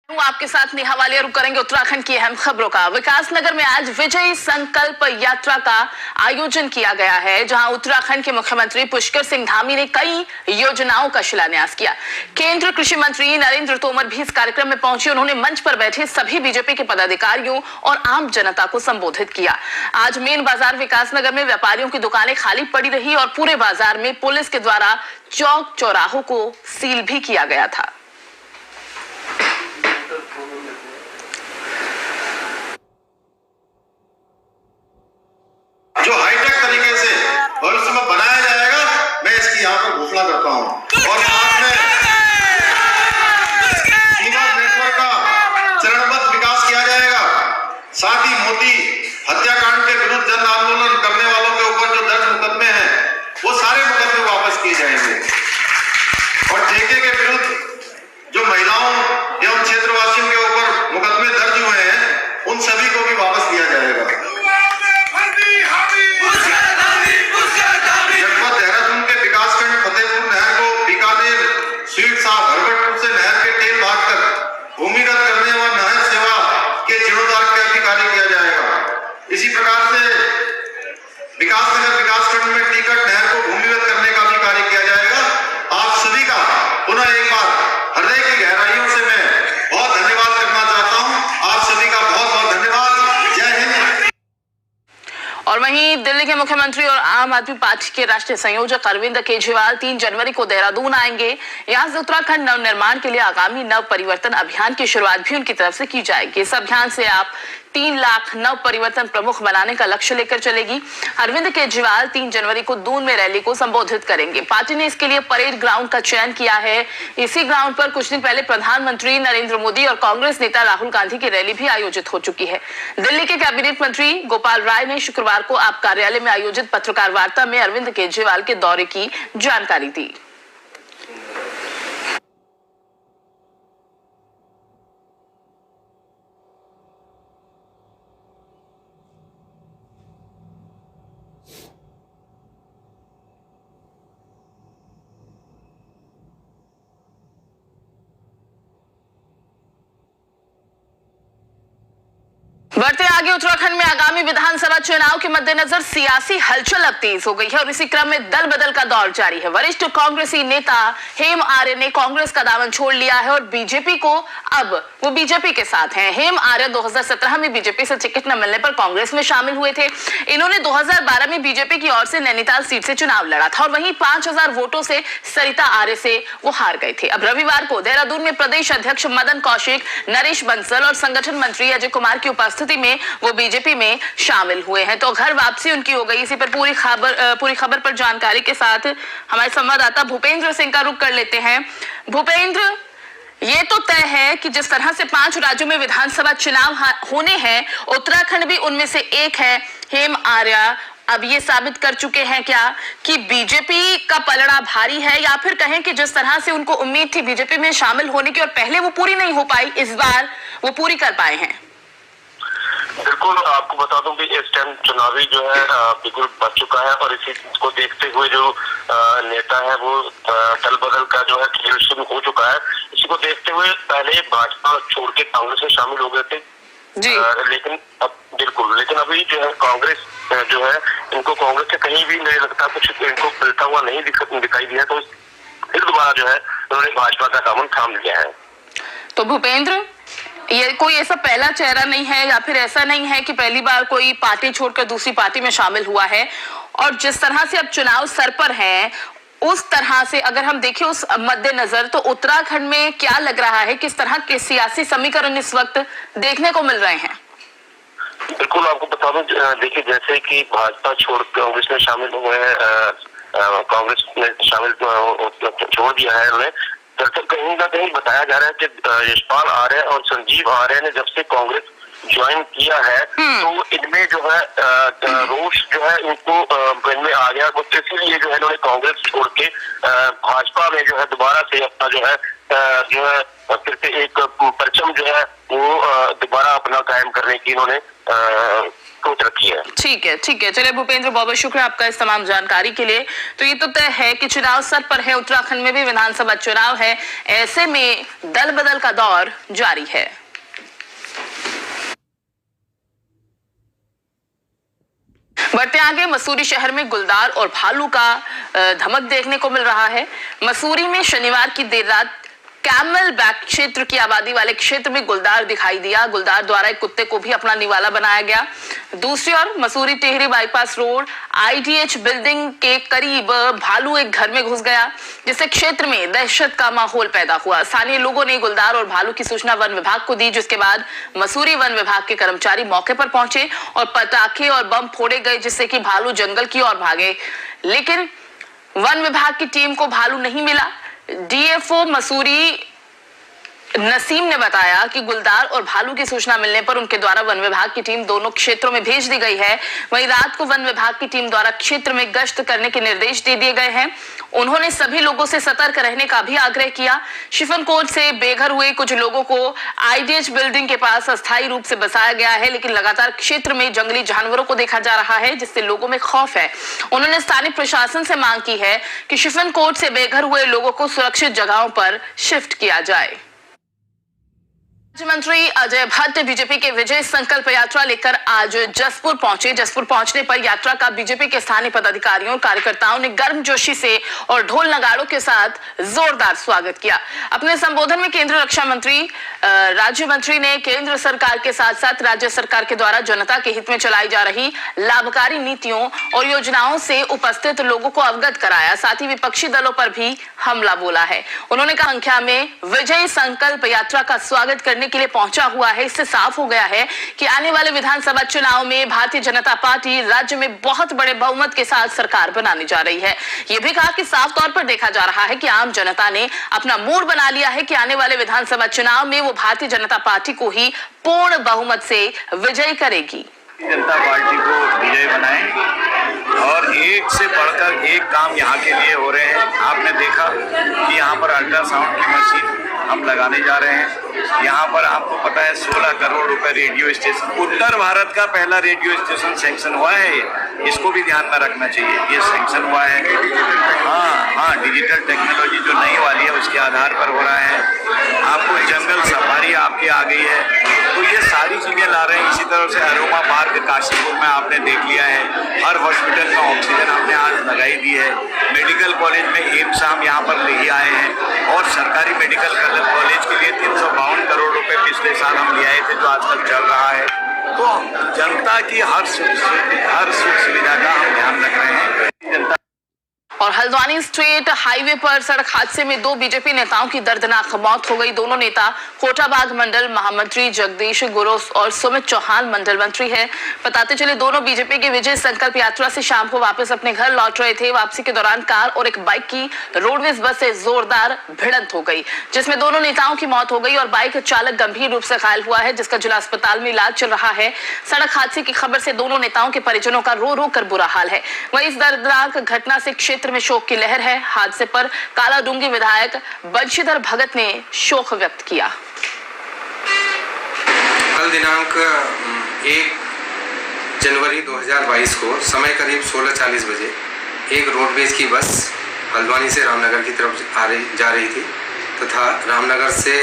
आपके साथ नेहा वालिया रुक करेंगे उत्तराखंड की अहम खबरों का। विकासनगर में आज विजय संकल्प यात्रा का आयोजन किया गया है, जहां उत्तराखंड के मुख्यमंत्री पुष्कर सिंह धामी ने कई योजनाओं का शिलान्यास किया। केंद्रीय कृषि मंत्री नरेंद्र तोमर भी इस कार्यक्रम में पहुंचे। उन्होंने मंच पर बैठे सभी बीजेपी के पदाधिकारियों और आम जनता को संबोधित किया। आज मेन बाजार विकासनगर में व्यापारियों की दुकानें खाली पड़ी रही और पूरे बाजार में पुलिस के द्वारा चौक चौराहों को सील भी किया गया था। जो हाईटेक तरीके से भविष्य में बनाया जाएगा, मैं इसकी यहाँ पर घोषणा करता हूँ। और साथ में सीमा नेटवर्क का चरणबद्ध विकास किया जाएगा। साथ ही मोदी हत्याकांड के विरुद्ध जन आंदोलन करने वालों के ऊपर जो दर्ज मुकदमे हैं, वो सारे मुकदमे वापस किए जाएंगे। और ठेके के विरुद्ध जो महिलाओं एवं क्षेत्रवासियों के ऊपर मुकदमे दर्ज हुए हैं, उन सभी को भी वापस किया जाएगा। भूमिगत करने व नहर सेवा के जीर्णोद्धार का भी कार्य किया जाएगा। इसी प्रकार से विकासनगर विकासखंड में टिकट नहर को भूमिगत करने का भी कार्य किया जाएगा। आप सभी का पुनः एक बार हृदय की गहराइयों से मैं बहुत धन्यवाद करना चाहता हूं। आप सभी का बहुत बहुत धन्यवाद। जय हिंद। और वहीं दिल्ली के मुख्यमंत्री और आम आदमी पार्टी के राष्ट्रीय संयोजक अरविंद केजरीवाल 3 जनवरी को देहरादून आएंगे। यहां से उत्तराखंड नव निर्माण के लिए आगामी नव परिवर्तन अभियान की शुरुआत भी उनकी तरफ से की जाएगी। इस अभियान से आप 3 लाख नव परिवर्तन प्रमुख बनाने का लक्ष्य लेकर चलेगी। अरविंद केजरीवाल 3 जनवरी को दून में रैली को संबोधित करेंगे। पार्टी ने इसके लिए परेड ग्राउंड का चयन किया है। इसी ग्राउंड पर कुछ दिन पहले प्रधानमंत्री नरेंद्र मोदी और कांग्रेस नेता राहुल गांधी की रैली भी आयोजित हो चुकी है। दिल्ली के कैबिनेट मंत्री गोपाल राय ने शुक्रवार को आप कार्यालय में आयोजित पत्रकार वार्ता में अरविंद केजरीवाल के दौरे की जानकारी दी। बढ़ते आगे, उत्तराखंड में आगामी विधानसभा चुनाव के मद्देनजर सियासी हलचल अब तेज हो गई है और इसी क्रम में दल बदल का दौर जारी है। वरिष्ठ कांग्रेसी नेता हेम आर्य ने कांग्रेस का दामन छोड़ लिया है और बीजेपी को अब वो बीजेपी के साथ हैं। हेम आर्य 2017 में बीजेपी से टिकट न मिलने पर कांग्रेस में शामिल हुए थे। इन्होंने 2012 में बीजेपी की ओर से नैनीताल सीट से चुनाव लड़ा था और वहीं 5000 वोटों से सरिता आर्य से वो हार गए थे। अब रविवार को देहरादून में प्रदेश अध्यक्ष मदन कौशिक, नरेश बंसल और संगठन मंत्री अजय कुमार की उपस्थिति में वो बीजेपी में शामिल हुए हैं। तो घर वापसी उनकी हो गई। इसी पर पूरी खबर पर जानकारी के साथ हमारे संवाददाता भूपेंद्र सिंह का रुख कर लेते हैं। भूपेंद्र, ये तो तय है कि जिस तरह से 5 राज्यों में विधानसभा चुनाव होने हैं, उत्तराखंड भी उनमें से एक है। हेम आर्य अब ये साबित कर चुके हैं क्या कि बीजेपी का पलड़ा भारी है, या फिर कहें कि जिस तरह से उनको उम्मीद थी बीजेपी में शामिल होने की और पहले वो पूरी नहीं हो पाई, इस बार वो पूरी कर पाए हैं? बिल्कुल, आपको बता दूं कि इस टाइम चुनावी जो है बिल्कुल बच चुका है और इसी को देखते हुए जो नेता है वो दल बदल का जो है खेल शुरू हो चुका है। इसी को देखते हुए पहले भाजपा छोड़ के कांग्रेस में शामिल हो गए थे जी। लेकिन अभी जो है कांग्रेस जो है, इनको कांग्रेस से कहीं भी नहीं लगता कुछ इनको मिलता हुआ नहीं दिखाई दिया, तो फिर दोबारा जो है उन्होंने भाजपा का दामन थाम लिया है। तो भूपेंद्र, ये कोई ऐसा पहला चेहरा नहीं है या फिर ऐसा नहीं है कि पहली बार कोई पार्टी छोड़कर दूसरी पार्टी में शामिल हुआ है, और जिस तरह से अब चुनाव सर पर हैं, उस तरह से अगर हम देखें उस मद्देनजर, तो उत्तराखंड में क्या लग रहा है, किस तरह के सियासी समीकरण इस वक्त देखने को मिल रहे हैं? बिल्कुल, आपको बता दूं, देखिए जैसे कि भाजपा छोड़ कांग्रेस में शामिल हुए हैं, कांग्रेस में शामिल छोड़ दिया है उन्होंने। दरअसल कहीं ना कहीं बताया जा रहा है कि यशपाल आर्य और संजीव आर्य ने जब से कांग्रेस ज्वाइन किया है, तो इनमें जो है रोष जो है इनको इनमें आ गया, तो इसीलिए जो है इन्होंने कांग्रेस छोड़ के भाजपा में जो है दोबारा से अपना जो है फिर से एक परचम जो है वो दोबारा अपना कायम करने की इन्होंने सोच रखी है। ठीक है, ठीक है। चलिए भूपेंद्र, बहुत बहुत शुक्रिया आपका इस तमाम जानकारी के लिए। तो ये तो तय है कि चुनाव सर पर है, उत्तराखंड में भी विधानसभा चुनाव है, ऐसे में दल बदल का दौर जारी है। बढ़ते आगे, मसूरी शहर में गुलदार और भालू का धमक देखने को मिल रहा है। मसूरी में शनिवार की देर रात कैमल बैक क्षेत्र की आबादी वाले क्षेत्र में गुलदार दिखाई दिया। गुलदार द्वारा एक कुत्ते को भी अपना निवाला बनाया गया। दूसरी ओर Mussoorie Tehri bypass road IDH building के करीब भालू एक घर में घुस गया, जिससे क्षेत्र में दहशत का माहौल पैदा हुआ। स्थानीय लोगों ने गुलदार और भालू की सूचना वन विभाग को दी, जिसके बाद मसूरी वन विभाग के कर्मचारी मौके पर पहुंचे और पटाखे और बम फोड़े गए, जिससे कि भालू जंगल की ओर भागे। लेकिन वन विभाग की टीम को भालू नहीं मिला। DFO मसूरी नसीम ने बताया कि गुलदार और भालू की सूचना मिलने पर उनके द्वारा वन विभाग की टीम दोनों क्षेत्रों में भेज दी गई है। वहीं रात को वन विभाग की टीम द्वारा क्षेत्र में गश्त करने के निर्देश दे दिए गए हैं। उन्होंने सभी लोगों से सतर्क रहने का भी आग्रह किया। शिफनकोट से बेघर हुए कुछ लोगों को IDH बिल्डिंग के पास अस्थायी रूप से बसाया गया है, लेकिन लगातार क्षेत्र में जंगली जानवरों को देखा जा रहा है, जिससे लोगों में खौफ है। उन्होंने स्थानीय प्रशासन से मांग की है कि शिफनकोट से बेघर हुए लोगों को सुरक्षित जगहों पर शिफ्ट किया जाए। राज्य मंत्री अजय भट्ट बीजेपी के विजय संकल्प यात्रा लेकर आज जसपुर पहुंचे। जसपुर पहुंचने पर यात्रा का बीजेपी के स्थानीय पदाधिकारियों और कार्यकर्ताओं ने गर्मजोशी से और ढोल नगाड़ों के साथ जोरदार स्वागत किया। अपने संबोधन में केंद्रीय रक्षा मंत्री राज्य मंत्री ने केंद्र सरकार के साथ साथ राज्य सरकार के द्वारा जनता के हित में चलाई जा रही लाभकारी नीतियों और योजनाओं से उपस्थित लोगों को अवगत कराया। साथ ही विपक्षी दलों पर भी हमला बोला है। उन्होंने कहा, संख्या में विजय संकल्प यात्रा का स्वागत करने के लिए पहुंचा हुआ है। इससे साफ हो गया है कि आने वाले विधानसभा चुनाव में भारतीय जनता पार्टी राज्य में बहुत बड़े बहुमत के साथ सरकार बनाने जा रही है। यह भी कहा कि साफ तौर पर देखा जा रहा है कि आम जनता ने अपना मूड बना लिया है कि आने वाले विधानसभा चुनाव में वो भारतीय जनता पार्टी को ही पूर्ण बहुमत से विजयी करेगी। जनता पार्टी को विजय बनाएं और एक से बढ़कर एक काम यहाँ के लिए हो रहे हैं। आपने देखा कि यहाँ पर अल्ट्रासाउंड की मशीन हम लगाने जा रहे हैं। यहाँ पर आपको पता है 16 करोड़ रुपए रेडियो स्टेशन, उत्तर भारत का पहला रेडियो स्टेशन सैंक्शन हुआ है। इसको भी ध्यान में रखना चाहिए, ये सैंक्शन हुआ है। हाँ, डिजिटल टेक्नोलॉजी जो नई वाली है उसके आधार पर हो रहा है। आपको जंगल सफारी आपकी आ गई है, तो ये सारी चीजें ला रहे हैं। इसी तरह से अरोमा पार्क काशीपुर में आपने देख लिया है। हर हॉस्पिटल में ऑक्सीजन हमने आज लगाई दी है। मेडिकल कॉलेज में एम्स हम यहाँ पर ले आए हैं और सरकारी मेडिकल कॉलेज के लिए 352 करोड़ रुपए पिछले साल हम ले आए थे, जो आज तक चल रहा है। तो जनता की हर सुख सुविधा का हम ध्यान रख रहे हैं। जनता और हल्द्वानी स्टेट हाईवे पर सड़क हादसे में 2 बीजेपी नेताओं की दर्दनाक मौत हो गई। दोनों नेता कोटाबाग मंडल महामंत्री जगदीश गुरु और सुमित चौहान मंडल मंत्री हैं। बताते चले, दोनों बीजेपी के विजय संकल्प यात्रा से शाम को वापस अपने घर लौट रहे थे। वापसी के दौरान कार और एक बाइक की रोडवेज बस से जोरदार भिड़ंत हो गई, जिसमें दोनों नेताओं की मौत हो गई और बाइक चालक गंभीर रूप से घायल हुआ है, जिसका जिला अस्पताल में इलाज चल रहा है। सड़क हादसे की खबर से दोनों नेताओं के परिजनों का रो रो कर बुरा हाल है। वहीं इस दर्दनाक घटना से क्षेत्र में शोक की लहर है। हादसे पर कालाडूंगी विधायक बंशीधर भगत ने शोक व्यक्त किया। कल दिनांक 1 जनवरी 2022 को समय करीब 16:40 बजे एक रोडवेज की बस हल्द्वानी से रामनगर की तरफ जा रही थी तथा रामनगर से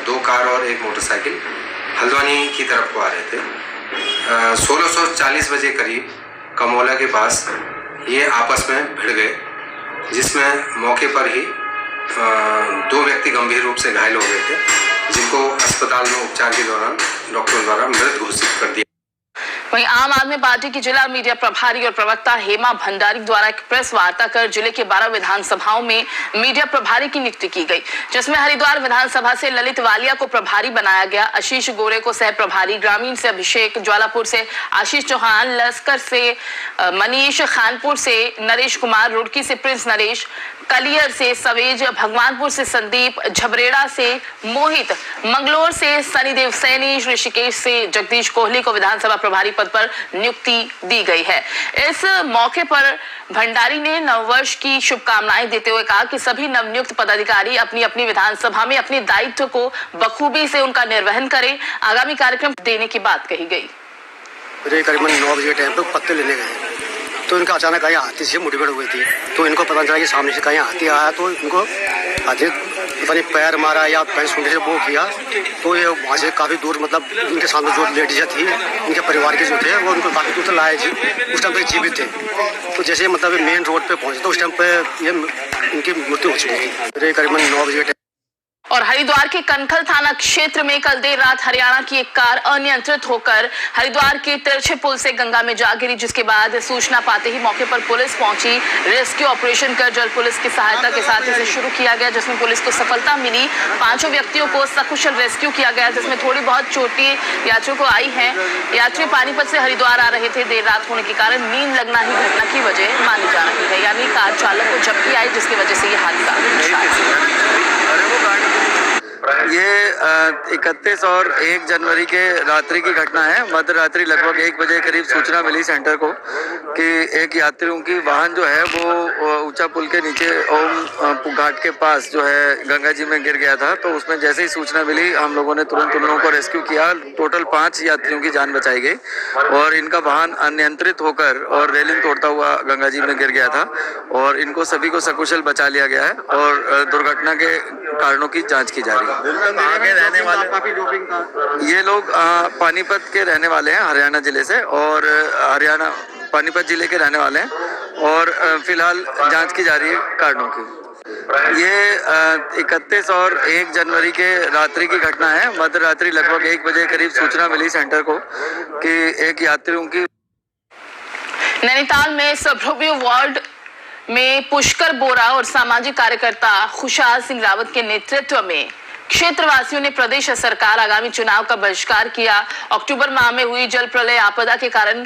2 कार और एक मोटरसाइकिल हल्द्वानी की तरफ को आ रहे थे। 16:40 बजे करीब कमोला के पास ये आपस में भिड़ गए, जिसमें मौके पर ही 2 व्यक्ति गंभीर रूप से घायल हो गए थे, जिनको अस्पताल में उपचार के दौरान डॉक्टरों द्वारा मृत घोषित कर दिया। वहीं आम आदमी पार्टी की जिला मीडिया प्रभारी और प्रवक्ता हेमा भंडारी द्वारा एक प्रेस वार्ता कर जिले के 12 विधानसभाओं में मीडिया प्रभारी की नियुक्ति की गई, जिसमें हरिद्वार विधानसभा से ललित वालिया को प्रभारी बनाया गया, आशीष गोरे को सह प्रभारी, ग्रामीण से अभिषेक, ज्वालापुर से आशीष चौहान, लस्कर से मनीष, खानपुर से नरेश कुमार, रुड़की से प्रिंस नरेश, कलियर से सवेज, भगवानपुर से संदीप, झबरेड़ा से मोहित, मंगलोर से सनीदेव सैनी, ऋषिकेश से जगदीश कोहली को विधानसभा प्रभारी पद पर नियुक्ति दी गई है। इस मौके पर भंडारी ने नववर्ष की शुभकामनाएं देते हुए कहा कि सभी नवनियुक्त पदाधिकारी अपनी अपनी विधानसभा में अपने दायित्व को बखूबी से उनका निर्वहन करें। आगामी कार्यक्रम देने की बात कही गई। करीबन 9 बजे टाइम पर पत्ते लेने गए तो इनका अचानक कहीं हाथी से मुठभेड़ हुई थी। तो इनको पता चला कि सामने से कहीं हाथी आया, तो इनको हाथी पता नहीं पैर मारा या पैर सूंढे से वो किया। तो ये वहाँ से काफ़ी दूर, मतलब इनके सामने जो लेडीज थी, इनके परिवार के जो थे, वो उनको काफ़ी दूर से लाए जी। उस टाइम पर जीवित थे। तो जैसे मतलब मेन रोड पे पहुँचे तो उस टाइम पर ये इनकी मृत्यु हो चुकी थी। करीबन 9 बजे। और हरिद्वार के कनखल थाना क्षेत्र में कल देर रात हरियाणा की एक कार अनियंत्रित होकर हरिद्वार के तिरछे पुल से गंगा में जा गिरी, जिसके बाद सूचना पाते ही मौके पर पुलिस पहुंची। रेस्क्यू ऑपरेशन कर जल पुलिस की सहायता के साथ इसे शुरू किया गया, जिसमें पुलिस को सफलता मिली। 5 व्यक्तियों को सकुशल रेस्क्यू किया गया, जिसमें थोड़ी बहुत चोटें यात्रियों को आई है। यात्री पानीपत से हरिद्वार आ रहे थे। देर रात होने के कारण नींद लगना ही घटना की वजह मानी जा रही है, यानी कार चालक को झपकी आई, जिसकी वजह से यह हादसा। ये 31 और 1 जनवरी के रात्रि की घटना है। मध्य रात्रि लगभग 1 बजे करीब सूचना मिली सेंटर को कि एक यात्रियों की वाहन जो है वो ऊंचा पुल के नीचे ओम घाट के पास जो है गंगा जी में गिर गया था। तो उसमें जैसे ही सूचना मिली हम लोगों ने तुरंत उन लोगों को रेस्क्यू किया। टोटल 5 यात्रियों की जान बचाई गई और इनका वाहन अनियंत्रित होकर और रेलिंग तोड़ता हुआ गंगा जी में गिर गया था और इनको सभी को सकुशल बचा लिया गया है और दुर्घटना के कारणों की जांच की जा रही है। कहाँ के रहने वाले? ये लोग पानीपत के रहने वाले हैं, हरियाणा जिले से, और हरियाणा पानीपत जिले के रहने वाले हैं और फिलहाल जांच की जा रही है कारणों की। ये 31 और 1 जनवरी के रात्रि की घटना है। मध्य रात्रि लगभग 1 बजे करीब सूचना मिली सेंटर को कि एक यात्रियों की। नैनीताल में सब्रोबियो वार्ड में पुष्कर बोरा और सामाजिक कार्यकर्ता खुशहाल सिंह रावत के नेतृत्व में क्षेत्रवासियों ने प्रदेश सरकार आगामी चुनाव का बहिष्कार किया। अक्टूबर माह में हुई जल प्रलय आपदा के कारण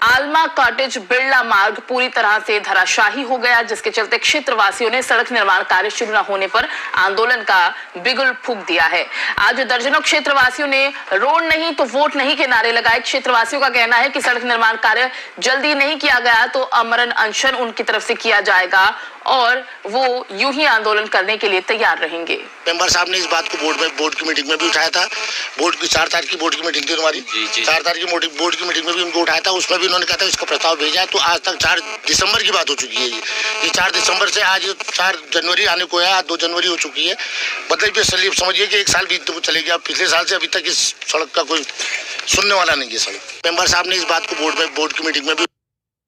आलमा कॉटेज बिरला मार्ग पूरी तरह से धराशाही हो गया, जिसके चलते क्षेत्रवासियों ने सड़क निर्माण कार्य शुरू न होने पर आंदोलन का बिगुल फूंक दिया है। आज दर्जनों क्षेत्रवासियों ने रोड नहीं तो वोट नहीं के नारे लगाए। क्षेत्रवासियों का कहना है कि सड़क निर्माण कार्य जल्दी नहीं किया गया तो अमरण अनशन उनकी तरफ से किया जाएगा और वो यूं ही आंदोलन करने के लिए तैयार रहेंगे। मेंबर साहब ने इस बात को बोर्ड की मीटिंग में भी उठाया था। बोर्ड की 4 तारीख की बोर्ड की मीटिंग थी हमारी, 4 तारीख की बोर्ड की मीटिंग में भी उनको उठाया था। उसमें भी उन्होंने कहा था इसका प्रस्ताव भेजा है। तो आज तक 4 दिसंबर की बात हो चुकी है। ये 4 दिसंबर से आज 4 जनवरी आने को है, आज 2 जनवरी हो चुकी है। मतलब ये समझिए कि 1 साल बीत चले गया। पिछले साल से अभी तक इस सड़क का कोई सुनने वाला नहीं है। सड़क मेंबर साहब ने इस बात को बोर्ड की मीटिंग में भी।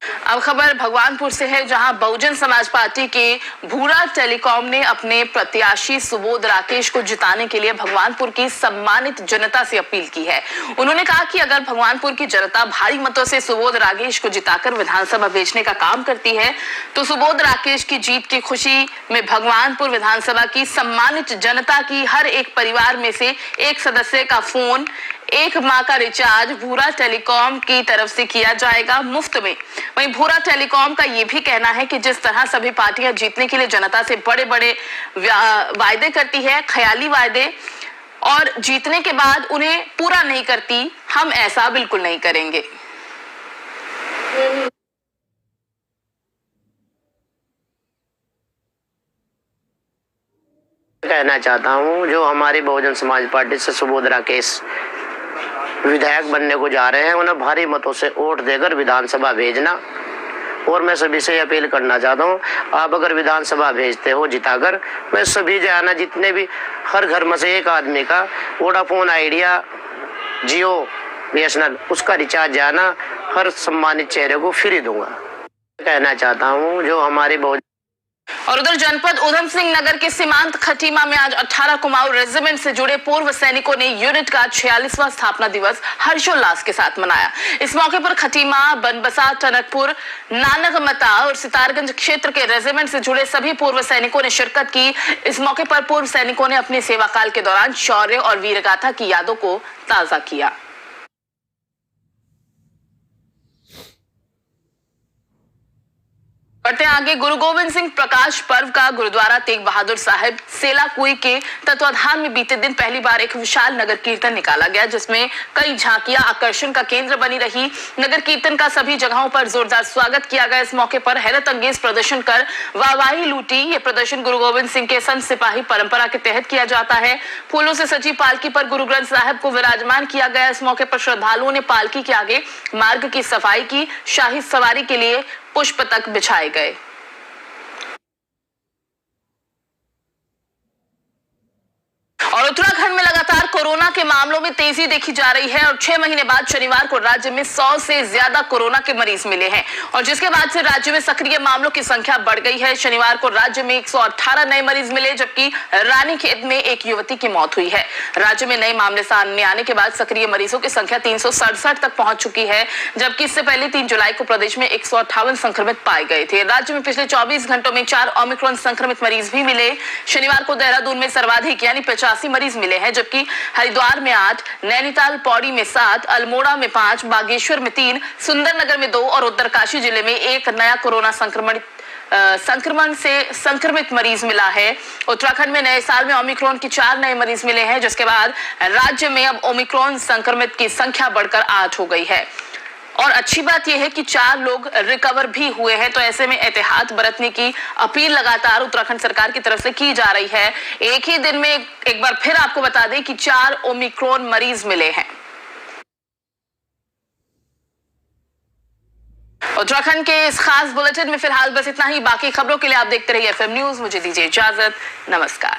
अब खबर भगवानपुर से है, जहां बहुजन समाज पार्टी के भूरा टेलीकॉम ने अपने प्रत्याशी सुबोध राकेश को जिताने के लिए भगवानपुर की सम्मानित जनता से अपील की है। उन्होंने कहा कि अगर भगवानपुर की जनता भारी मतों से सुबोध राकेश को जिताकर विधानसभा भेजने का काम करती है तो सुबोध राकेश की जीत की खुशी में भगवानपुर विधानसभा की सम्मानित जनता की हर एक परिवार में से एक सदस्य का फोन, 1 माह का रिचार्ज भूरा टेलीकॉम की तरफ से किया जाएगा मुफ्त में। वहीं भूरा टेलीकॉम का ये भी कहना है कि जिस तरह सभी पार्टियां जीतने के लिए जनता से बड़े बड़े वायदे करती है, ख्याली वायदे, और जीतने के बाद उन्हें पूरा नहीं करती, हम ऐसा बिल्कुल नहीं करेंगे। कहना चाहता हूं, जो हमारी बहुजन समाज पार्टी से सुबोध राकेश विधायक बनने को जा रहे हैं, उन्हें भारी मतों से वोट देकर विधानसभा भेजना। और मैं सभी से अपील करना चाहता हूं, आप अगर विधानसभा भेजते हो जिताकर, मैं सभी जाना जितने भी हर घर में से एक आदमी का वोडाफोन आइडिया, जियो, बीएसएनएल उसका रिचार्ज जाना हर सम्मानित चेहरे को फ्री दूंगा। कहना चाहता हूं, जो हमारी और उधर जनपद उधम सिंह नगर के सीमांत खटीमा में आज 18 कुमाऊं रेजिमेंट से जुड़े पूर्व सैनिकों ने यूनिट का 46वां स्थापना दिवस हर्षोल्लास के साथ मनाया। इस मौके पर खटीमा, बनबसा, टनकपुर, नानकमता और सितारगंज क्षेत्र के रेजिमेंट से जुड़े सभी पूर्व सैनिकों ने शिरकत की। इस मौके पर पूर्व सैनिकों ने अपने सेवा काल के दौरान शौर्य और वीरगाथा की यादों को ताजा किया। बढ़ते आगे। गुरु गोविंद सिंह प्रकाश पर्व का गुरुद्वारा तेग बहादुर साहिब सेलाकुई के तत्वाधान में बीते दिन पहली बार एक विशाल नगर कीर्तन निकाला गया, जिसमें कई झांकियां आकर्षण का केंद्र बनी रही। नगर कीर्तन का सभी जगहों पर जोरदार स्वागत किया गया। इस मौके पर हैरत अंगेज प्रदर्शन कर वाहवाही लूटी। ये प्रदर्शन गुरु गोविंद सिंह के संत सिपाही परंपरा के तहत किया जाता है। फूलों से सजी पालकी पर गुरु ग्रंथ साहिब को विराजमान किया गया। इस मौके पर श्रद्धालुओं ने पालकी के आगे मार्ग की सफाई की। शाही सवारी के लिए पुष्प तक बिछाए गए। और उत्तराखंड में लगातार कोरोना के मामलों में तेजी देखी जा रही है और 6 महीने बाद शनिवार को राज्य में 100 से ज्यादा कोरोना के मरीज मिले हैं और जिसके बाद से राज्य में सक्रिय मामलों की संख्या बढ़ गई है। शनिवार को राज्य में 118 नए मरीज मिले, जबकि रानीखेत में एक युवती की मौत हुई है। राज्य में नए मामले सामने आने के बाद सक्रिय मरीजों की संख्या 367 तक पहुंच चुकी है, जबकि इससे पहले 3 जुलाई को प्रदेश में 158 संक्रमित पाए गए थे। राज्य में पिछले 24 घंटों में 4 ओमिक्रॉन संक्रमित मरीज भी मिले। शनिवार को देहरादून में सर्वाधिक यानी 85 मरीज मिले हैं, जबकि हरिद्वार में 8, नैनीताल पौड़ी में 7, अल्मोड़ा में 5, बागेश्वर में 3, सुंदरनगर में 2 और उत्तरकाशी जिले में 1 नया कोरोना संक्रमण से संक्रमित मरीज मिला है। उत्तराखंड में नए साल में ओमिक्रॉन के 4 नए मरीज मिले हैं, जिसके बाद राज्य में अब ओमिक्रॉन संक्रमित की संख्या बढ़कर 8 हो गई है। और अच्छी बात यह है कि 4 लोग रिकवर भी हुए हैं, तो ऐसे में एहतियात बरतने की अपील लगातार उत्तराखंड सरकार की तरफ से की जा रही है। एक ही दिन में एक बार फिर आपको बता दें कि 4 ओमिक्रॉन मरीज मिले हैं। उत्तराखंड के इस खास बुलेटिन में फिलहाल बस इतना ही। बाकी खबरों के लिए आप देखते रहिए FM न्यूज। मुझे दीजिए इजाजत। नमस्कार।